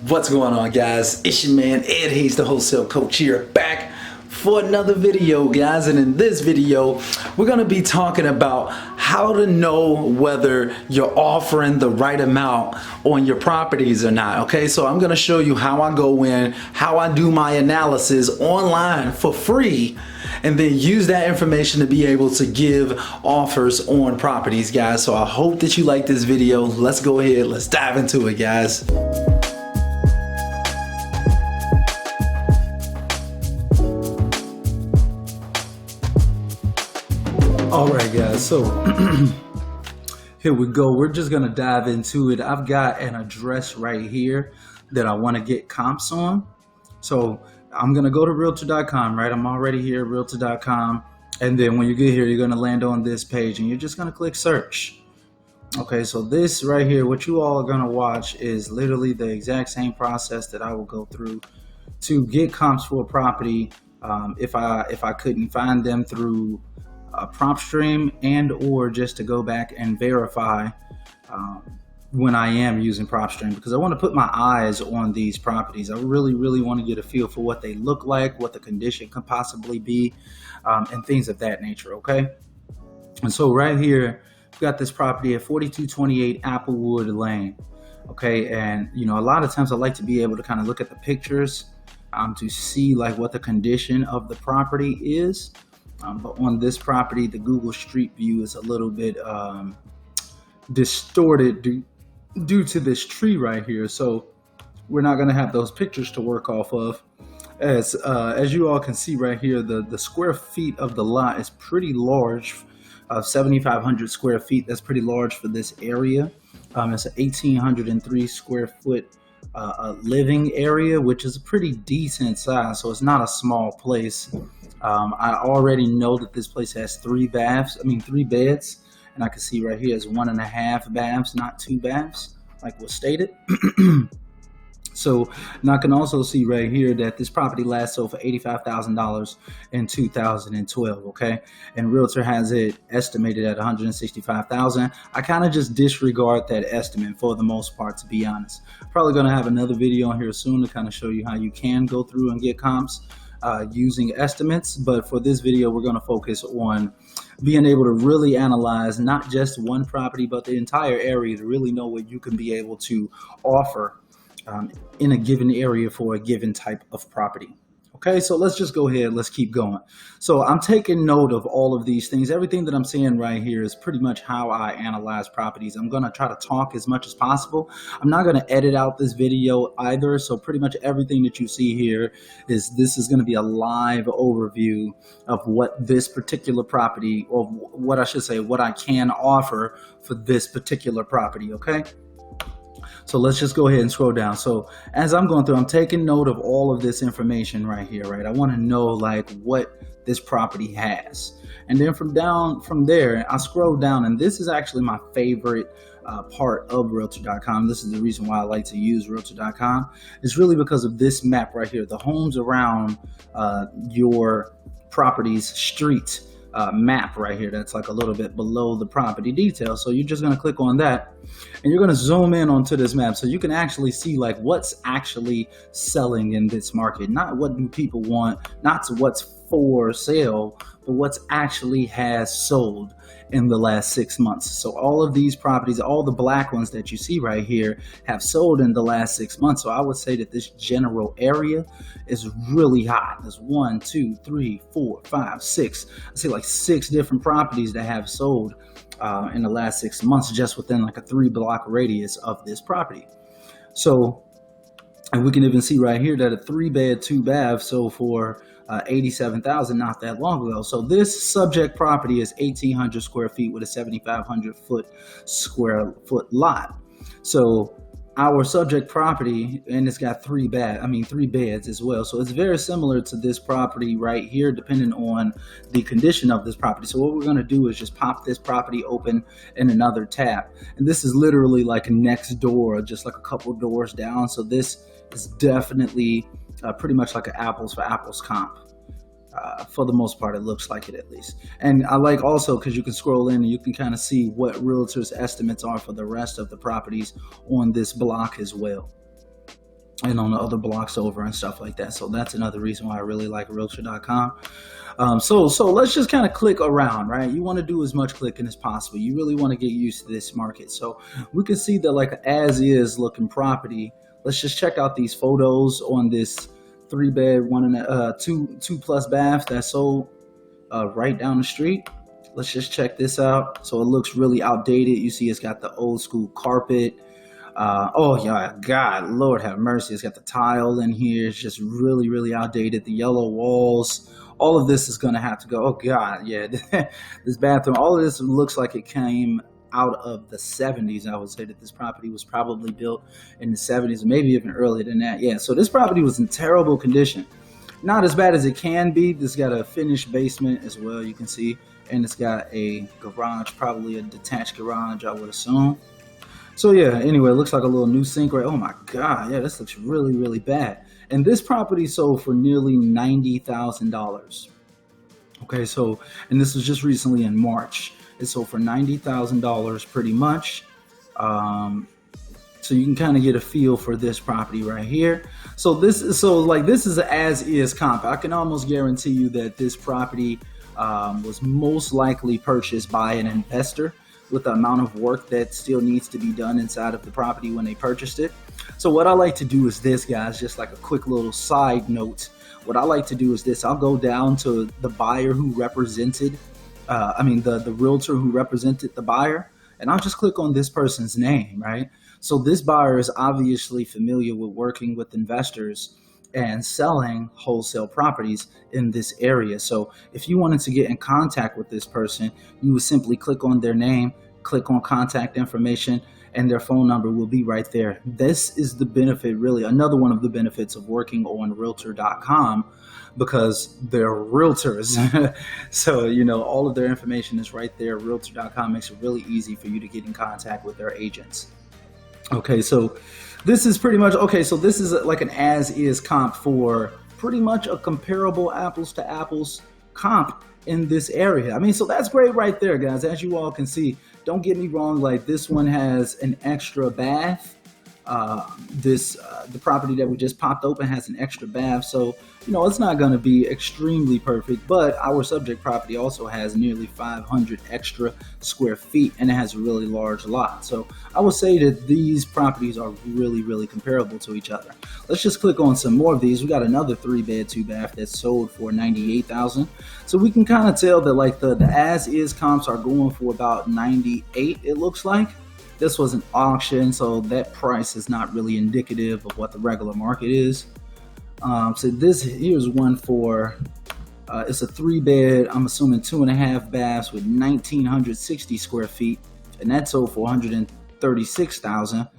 What's going on, guys? It's your man Ed Hayes, the wholesale coach, here back for another video, guys. And in this video we're going to be talking about how to know whether you're offering the right amount on your properties or not. Okay, so I'm going to show you how I go in, how I do my analysis online for free, and then use that information to be able to give offers on properties, guys. So I hope that you like this video. Let's go ahead, let's dive into it, guys. All right, guys, so here we go. We're just gonna dive into it. I've got an address right here that I want to get comps on. So I'm gonna go to realtor.com, right? I'm already here, realtor.com. And then when you get here, you're gonna land on this page and you're just gonna click search. Okay, so this right here, what you all are gonna watch is literally the exact same process that I will go through to get comps for a property if I couldn't find them through prompt stream, and or just to go back and verify when I am using prompt stream, because I want to put my eyes on these properties. I really want to get a feel for what they look like, what the condition could possibly be, and things of that nature. Okay, and so right here we've got this property at 4228 Applewood Lane. Okay, and you know, a lot of times I like to be able to kind of look at the pictures to see like what the condition of the property is. But on this property, the Google Street View is a little bit distorted due to this tree right here. So we're not going to have those pictures to work off of. As you all can see right here, the square feet of the lot is pretty large, 7,500 square feet. That's pretty large for this area. It's an 1,803 square foot living area, which is a pretty decent size. So it's not a small place. I already know that this place has three beds, and I can see right here is 1.5 baths, not 2 baths, like was stated. So, and I can also see right here that this property last sold for $85,000 in 2012. Okay, and Realtor has it estimated at $165,000. I kind of just disregard that estimate for the most part, to be honest. Probably going to have another video on here soon to kind of show you how you can go through and get comps using estimates, but for this video we're going to focus on being able to really analyze not just one property but the entire area to really know what you can be able to offer in a given area for a given type of property. Okay, so let's just go ahead, let's keep going. So I'm taking note of all of these things. Everything that I'm saying right here is pretty much how I analyze properties. I'm going to try to talk as much as possible. I'm not going to edit out this video either. So pretty much everything that you see here is going to be a live overview of what this particular property, or what I should say, what I can offer for this particular property. Okay. So let's just go ahead and scroll down. So as I'm going through, I'm taking note of all of this information right here, right? I want to know like what this property has. And then from there, I scroll down, and this is actually my favorite part of realtor.com. This is the reason why I like to use realtor.com. It's really because of this map right here, the homes around your property's street map right here. That's like a little bit below the property detail. So you're just going to click on that and you're going to zoom in onto this map so you can actually see like what's actually selling in this market. Not what do people want, not what's for sale, but what's actually has sold in the last 6 months. So all of these properties, all the black ones that you see right here, have sold in the last 6 months. So I would say that this general area is really hot. There's 1, 2, 3, 4, 5, 6. I see like 6 different properties that have sold in the last 6 months, just within like a 3-block radius of this property. So, and we can even see right here that a 3-bed, 2-bath sold for $87,000 not that long ago. So this subject property is 1,800 square feet with a 7,500 square foot lot. So our subject property, and it's got 3 beds as well. So it's very similar to this property right here, depending on the condition of this property. So what we're going to do is just pop this property open in another tab. And this is literally like next door, just like a couple doors down. So this is definitely pretty much like an apples for apples comp. For the most part, it looks like it, at least. And I like also because you can scroll in and you can kind of see what realtors' estimates are for the rest of the properties on this block as well. and on the other blocks over and stuff like that. So that's another reason why I really like realtor.com. So let's just kind of click around, right? You want to do as much clicking as possible. You really want to get used to this market. So we can see that like as is looking property. Let's just check out these photos on this 3-bed, two plus bath that's sold right down the street. Let's just check this out. So it looks really outdated. You see it's got the old school carpet. Oh yeah, God, Lord have mercy. It's got the tile in here. It's just really, really outdated. The yellow walls. All of this is going to have to go. Oh God, yeah. This bathroom, all of this looks like it came out of the 70s. I would say that this property was probably built in the 70s, maybe even earlier than that. Yeah, so this property was in terrible condition. Not as bad as it can be. This got a finished basement as well, you can see. And it's got a garage, probably a detached garage, I would assume. So yeah, anyway, it looks like a little new sink, right? Oh my God, yeah, this looks really, really bad. And this property sold for nearly $90,000. Okay, so, and this was just recently in March. It sold for $90,000 pretty much. So you can kind of get a feel for this property right here. So this is an as is comp. I can almost guarantee you that this property was most likely purchased by an investor with the amount of work that still needs to be done inside of the property when they purchased it. So what I like to do is this, guys, just like a quick little side note. What I like to do is this. I'll go down to the buyer who represented, the realtor who represented the buyer, and I'll just click on this person's name, right? So this buyer is obviously familiar with working with investors and selling wholesale properties in this area. So if you wanted to get in contact with this person, you would simply click on their name, click on contact information, and their phone number will be right there. This is the benefit, really, another one of the benefits of working on realtor.com, because they're realtors. So, all of their information is right there. Realtor.com makes it really easy for you to get in contact with their agents. Okay, so this is pretty much, so this is like an as-is comp for pretty much a comparable apples-to-apples comp in this area. So that's great right there, guys. As you all can see, don't get me wrong, like this one has an extra bath. The property that we just popped open has an extra bath, so it's not going to be extremely perfect, but our subject property also has nearly 500 extra square feet, and it has a really large lot. So I would say that these properties are really, really comparable to each other. Let's just click on some more of these. We got another 3-bed, 2-bath that's sold for $98,000. So we can kind of tell that like the as-is comps are going for about $98, it looks like. This was an auction, so that price is not really indicative of what the regular market is. So here's one for, it's a 3-bed, I'm assuming 2.5 baths with 1,960 square feet, and that sold for $136,000.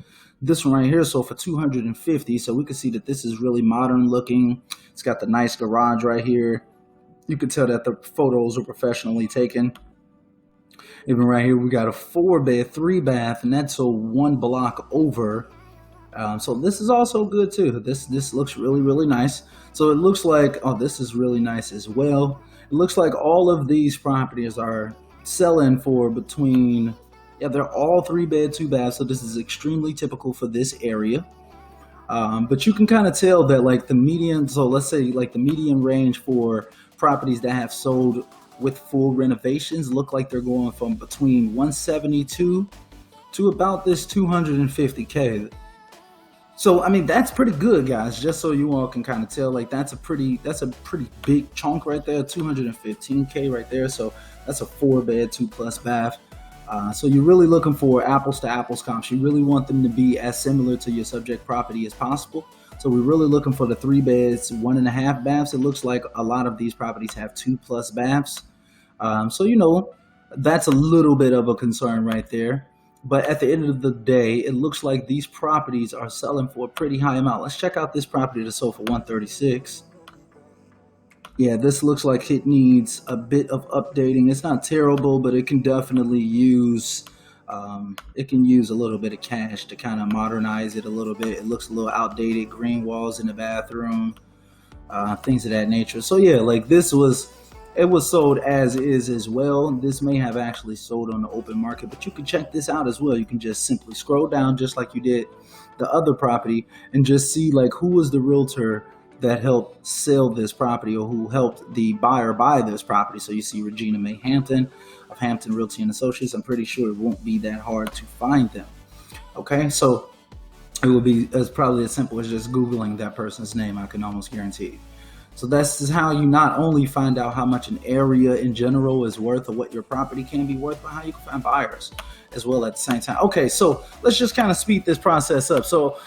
This one right here sold for $250,000, so we can see that this is really modern looking. It's got the nice garage right here. You can tell that the photos were professionally taken. Even right here, we got a 4-bed, 3-bath, and that's one block over. So this is also good too. This looks really, really nice. So it looks like, this is really nice as well. It looks like all of these properties are selling for between, they're all 3-bed, 2-bath. So this is extremely typical for this area. But you can kind of tell that like the median, so let's say like the median range for properties that have sold with full renovations look like they're going from between 172 to about this 250K. So that's pretty good, guys. Just so you all can kind of tell, like that's a pretty big chunk right there, 215K right there. So that's a 4-bed, 2+ bath. So you're really looking for apples to apples comps. You really want them to be as similar to your subject property as possible. So we're really looking for the 3 beds, 1.5 baths. It looks like a lot of these properties have 2+ baths. So that's a little bit of a concern right there. But at the end of the day, it looks like these properties are selling for a pretty high amount. Let's check out this property that sold for $136,000. Yeah, this looks like it needs a bit of updating. It's not terrible, but it can definitely use a little bit of cash to kind of modernize it a little bit. It looks a little outdated, green walls in the bathroom, things of that nature. So yeah, like it was sold as is as well. This may have actually sold on the open market, but you can check this out as well. You can just simply scroll down just like you did the other property and just see like who was the realtor that helped sell this property or who helped the buyer buy this property. So you see Regina May Hampton of Hampton Realty and Associates. I'm pretty sure it won't be that hard to find them. Okay, so it will be as probably as simple as just Googling that person's name, I can almost guarantee. So that's how you not only find out how much an area in general is worth or what your property can be worth, but how you can find buyers as well at the same time. Okay, so let's just kind of speed this process up. So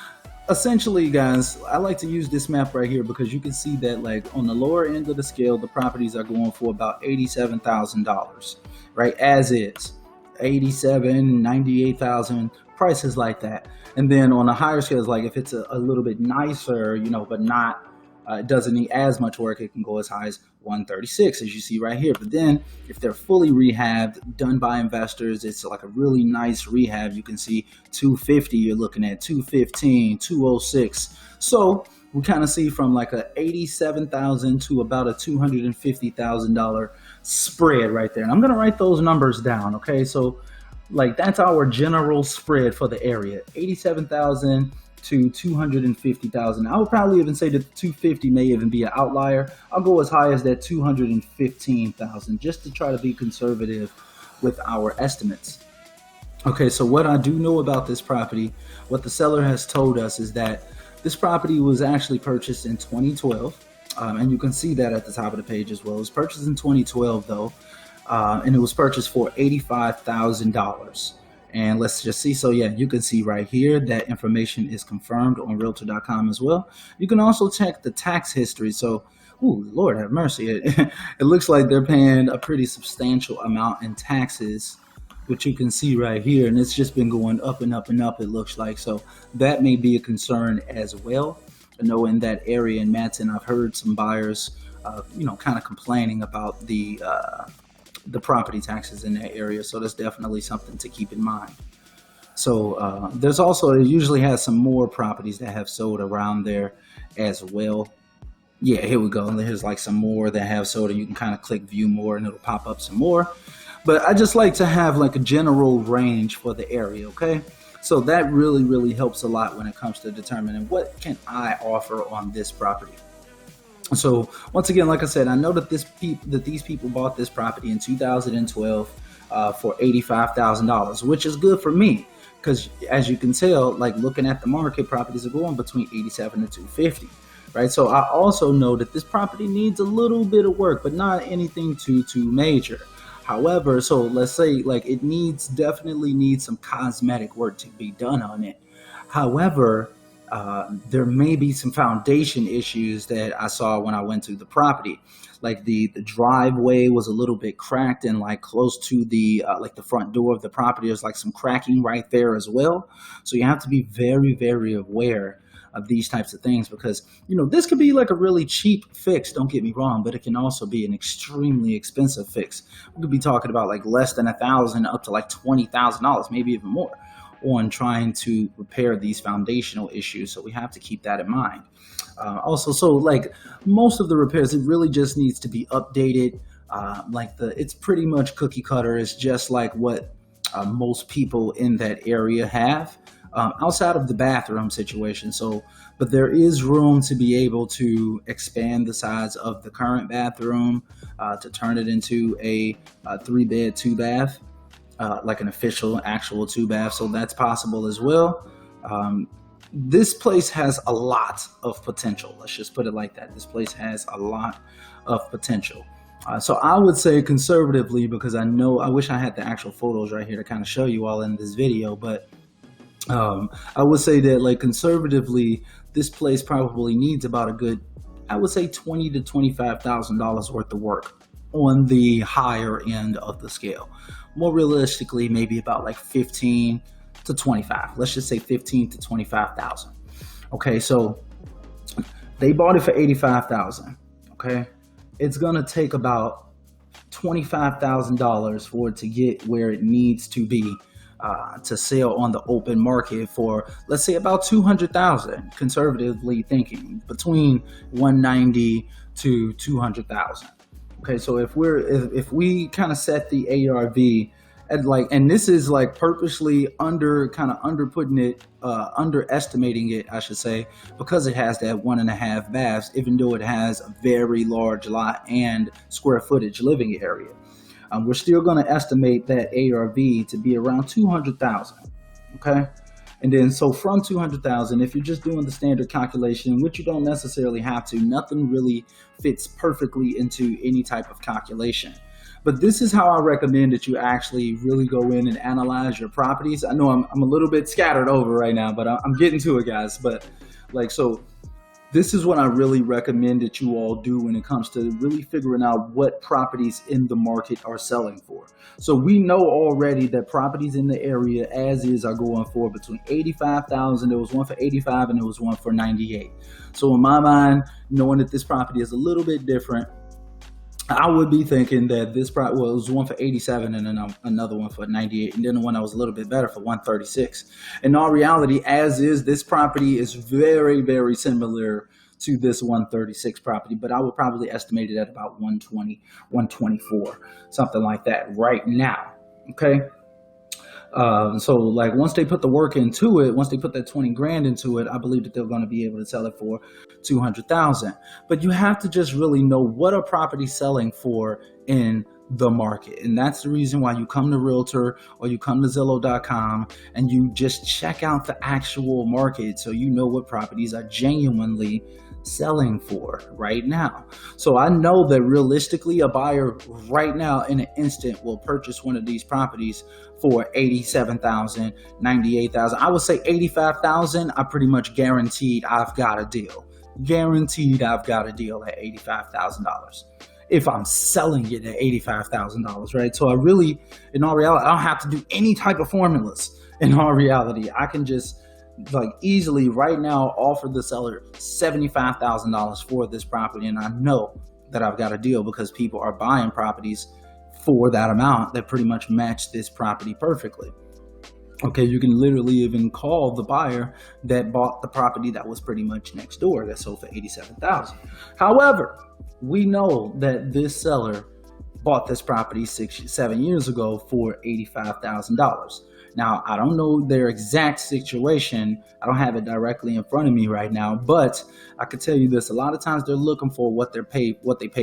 essentially, guys, I like to use this map right here because you can see that like on the lower end of the scale, the properties are going for about $87,000, right? As is 87, 98,000, prices like that. And then on the higher scales, like if it's a little bit nicer, but not, it doesn't need as much work, it can go as high as 136, as you see right here. But then if they're fully rehabbed, done by investors, it's like a really nice rehab. You can see 250, you're looking at 215, 206. So we kind of see from like a $87,000 to about a $250,000 spread right there. And I'm going to write those numbers down. Okay. So like that's our general spread for the area, 87,000 to 250,000. I would probably even say that 250 may even be an outlier. I'll go as high as that 215,000 just to try to be conservative with our estimates. Okay, so what I do know about this property, what the seller has told us is that this property was actually purchased in 2012. And you can see that at the top of the page as well. It was purchased in 2012 though. And it was purchased for $85,000. And let's just see. So yeah, you can see right here that information is confirmed on realtor.com as well. You can also check the tax history. So, ooh, Lord have mercy. It looks like they're paying a pretty substantial amount in taxes, which you can see right here. And it's just been going up and up and up, it looks like. So that may be a concern as well. I know in that area in Matson, I've heard some buyers, kind of complaining about the property taxes in that area. So that's definitely something to keep in mind. So there's also, it usually has some more properties that have sold around there as well. Yeah, here we go. There's like some more that have sold, and you can kind of click view more and it'll pop up some more. But I just like to have like a general range for the area, okay? So that really, really helps a lot when it comes to determining what can I offer on this property. So once again, like I said, I know that these people bought this property in 2012 for $85,000, which is good for me because, as you can tell, like looking at the market, properties are going between 87 and 250, right? So I also know that this property needs a little bit of work, but not anything too major. However, so let's say like it definitely needs some cosmetic work to be done on it. However, there may be some foundation issues that I saw when I went to the property. Like the driveway was a little bit cracked, and like close to the like the front door of the property, there's like some cracking right there as well. So you have to be very, very aware of these types of things because, this could be like a really cheap fix, don't get me wrong, but it can also be an extremely expensive fix. We could be talking about like less than $1,000 up to like $20,000, maybe even more, on trying to repair these foundational issues. So we have to keep that in mind. Also, so like most of the repairs, it really just needs to be updated. It's pretty much cookie cutter. It's just like what most people in that area have. Outside of the bathroom situation. So, but there is room to be able to expand the size of the current bathroom to turn it into a 3-bed, 2-bath, like an actual 2-bath. So that's possible as well. This place has a lot of potential. Let's just put it like that. This place has a lot of potential. So I would say conservatively, because I wish I had the actual photos right here to kind of show you all in this video, but I would say that like conservatively, this place probably needs about a good, I would say $20,000 to $25,000 worth of work on the higher end of the scale. More realistically, maybe about like 15 to 25. Let's just say 15 to 25,000. Okay, so they bought it for 85,000. Okay, it's gonna take about $25,000 for it to get where it needs to be. To sell on the open market for, let's say, about 200,000, conservatively thinking, between 190 to 200,000. Okay, so if we kind of set the ARV And this is like purposely underestimating it, I should say, because it has that 1.5 baths, even though it has a very large lot and square footage living area. We're still going to estimate that ARV to be around 200,000. Okay. And then, so from 200,000, if you're just doing the standard calculation, which you don't necessarily have to, nothing really fits perfectly into any type of calculation. But this is how I recommend that you actually really go in and analyze your properties. I know I'm a little bit scattered over right now, but I'm getting to it, guys. But so this is what I really recommend that you all do when it comes to really figuring out what properties in the market are selling for. So we know already that properties in the area as is are going for between 85,000. There was one for 85 and there was one for 98. So in my mind, knowing that this property is a little bit different, I would be thinking that this property, well, it was one for 87 and then another one for 98, and then the one that was a little bit better for 136. In all reality, as is, this property is very, very similar to this 136 property, but I would probably estimate it at about 120, 124, something like that right now. Okay. So like once they put the work into it, once they put that 20 grand into it, I believe that they're going to be able to sell it for 200,000. But you have to just really know what are properties selling for in the market. And that's the reason why you come to Realtor or you come to Zillow.com and you just check out the actual market so you know what properties are genuinely selling for right now. So I know that realistically a buyer right now in an instant will purchase one of these properties for 87,000, 98,000. I would say 85,000. I pretty much guaranteed I've got a deal. Guaranteed I've got a deal at $85,000 if I'm selling it at $85,000, right? So I really, in all reality, I don't have to do any type of formulas. In all reality, I can just like easily right now offer the seller $75,000 for this property, and I know that I've got a deal because people are buying properties for that amount that pretty much match this property perfectly. Okay, you can literally even call the buyer that bought the property that was pretty much next door that sold for $87,000. However, we know that this seller bought this property 6-7 years ago for $85,000. Now, I don't know their exact situation. I don't have it directly in front of me right now, but I could tell you this. A lot of times they're looking for what they pay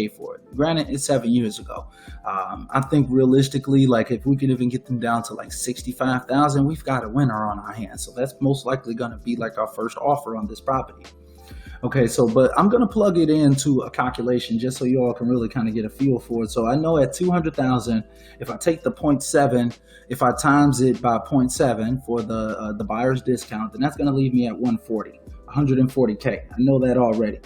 for it. Granted, it's 7 years ago. I think realistically, like if we could even get them down to like 65,000, we've got a winner on our hands. So that's most likely going to be like our first offer on this property. Okay, so, but I'm going to plug it into a calculation just so you all can really kind of get a feel for it. So I know at 200,000, if I take the 0.7, if I times it by 0.7 for the buyer's discount, then that's going to leave me at 140K. I know that already.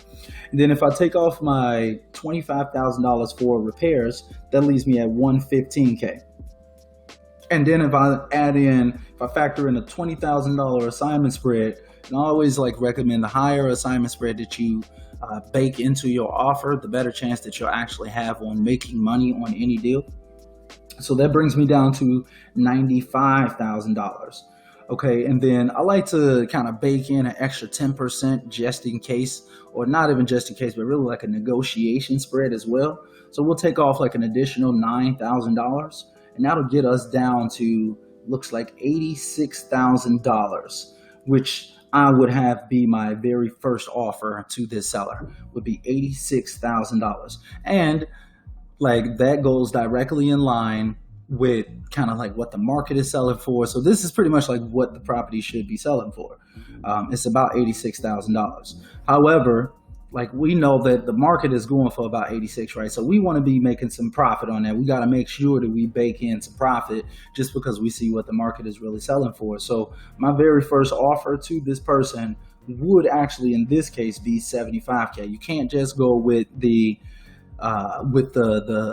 And then if I take off my $25,000 for repairs, that leaves me at 115K. And then if I factor in a $20,000 assignment spread, and I always like recommend the higher assignment spread that you bake into your offer, the better chance that you'll actually have on making money on any deal. So that brings me down to $95,000. Okay, and then I like to kind of bake in an extra 10% just in case, or not even just in case, but really like a negotiation spread as well. So we'll take off like an additional $9,000, and that'll get us down to looks like $86,000, which I would have be my very first offer to this seller would be $86,000. And like that goes directly in line with kind of like what the market is selling for. So this is pretty much like what the property should be selling for. It's about $86,000. However, like we know that the market is going for about 86, right? So we want to be making some profit on that. We got to make sure that we bake in some profit just because we see what the market is really selling for. So my very first offer to this person would actually in this case be 75K. You can't just go with the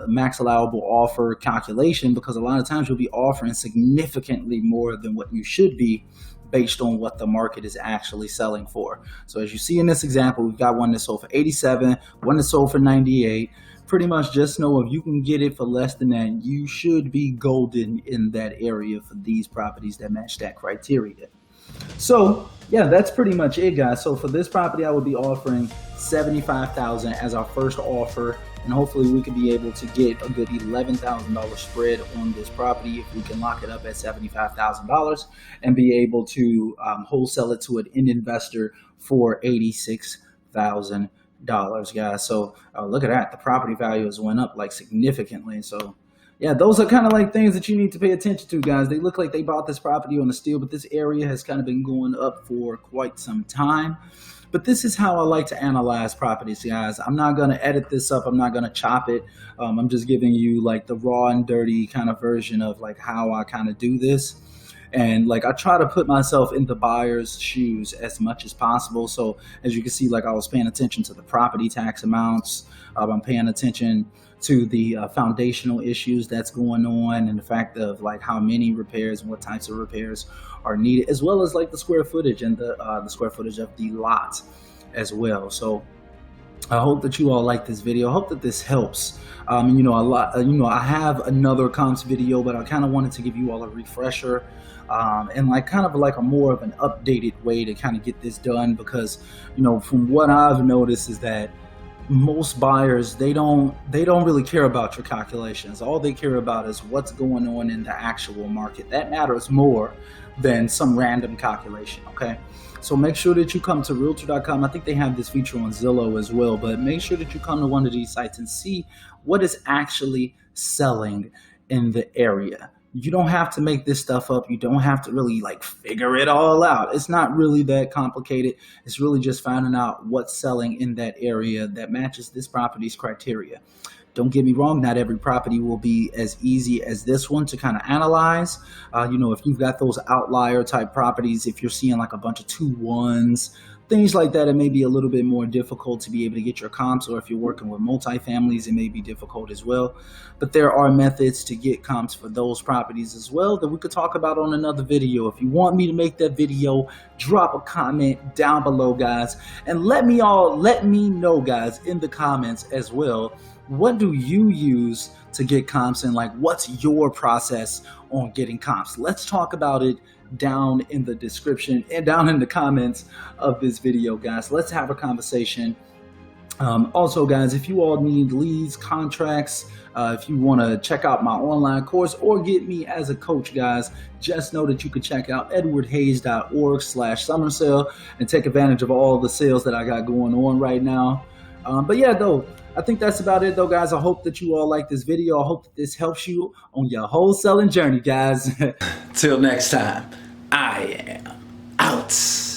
max allowable offer calculation, because a lot of times you'll be offering significantly more than what you should be based on what the market is actually selling for. So as you see in this example, we've got one that sold for 87, one that sold for 98. Pretty much just know if you can get it for less than that, you should be golden in that area for these properties that match that criteria. So yeah, that's pretty much it, guys. So for this property, I would be offering 75,000 as our first offer, and hopefully we could be able to get a good $11,000 spread on this property if we can lock it up at $75,000 and be able to wholesale it to an end investor for $86,000, guys. So look at that, the property value has went up like significantly. So yeah, those are kind of like things that you need to pay attention to, guys. They look like they bought this property on a steal, but this area has kind of been going up for quite some time. But this is how I like to analyze properties, guys. I'm not going to edit this up. I'm not going to chop it. I'm just giving you like the raw and dirty kind of version of like how I kind of do this. And like I try to put myself in the buyer's shoes as much as possible. So as you can see, like I was paying attention to the property tax amounts. I'm paying attention to the foundational issues that's going on, and the fact of like how many repairs and what types of repairs are needed, as well as like the square footage and the square footage of the lot as well. So I hope that you all like this video. I hope that this helps. I have another comps video, but I kind of wanted to give you all a refresher, and like kind of like a more of an updated way to kind of get this done, because from what I've noticed is that most buyers, they don't really care about your calculations. All they care about is what's going on in the actual market. That matters more than some random calculation. Okay, so make sure that you come to realtor.com. I think they have this feature on Zillow as well, but make sure that you come to one of these sites and see what is actually selling in the area. You don't have to make this stuff up. You don't have to really like figure it all out. It's not really that complicated. It's really just finding out what's selling in that area that matches this property's criteria. Don't get me wrong, not every property will be as easy as this one to kind of analyze. If you've got those outlier type properties, if you're seeing like a bunch of 2-1s, things like that, it may be a little bit more difficult to be able to get your comps, or if you're working with multifamilies, it may be difficult as well. But there are methods to get comps for those properties as well that we could talk about on another video. If you want me to make that video, drop a comment down below, guys, and let me know, guys, in the comments as well. What do you use to get comps, and like what's your process on getting comps? Let's talk about it down in the description and down in the comments of this video, guys. Let's have a conversation. Also, guys, if you all need leads, contracts, if you want to check out my online course or get me as a coach, guys, just know that you can check out edwardhayes.org/summer sale and take advantage of all the sales that I got going on right now. But yeah, though, I think that's about it, though, guys. I hope that you all like this video. I hope that this helps you on your wholesaling journey, guys. Till next time, I am out.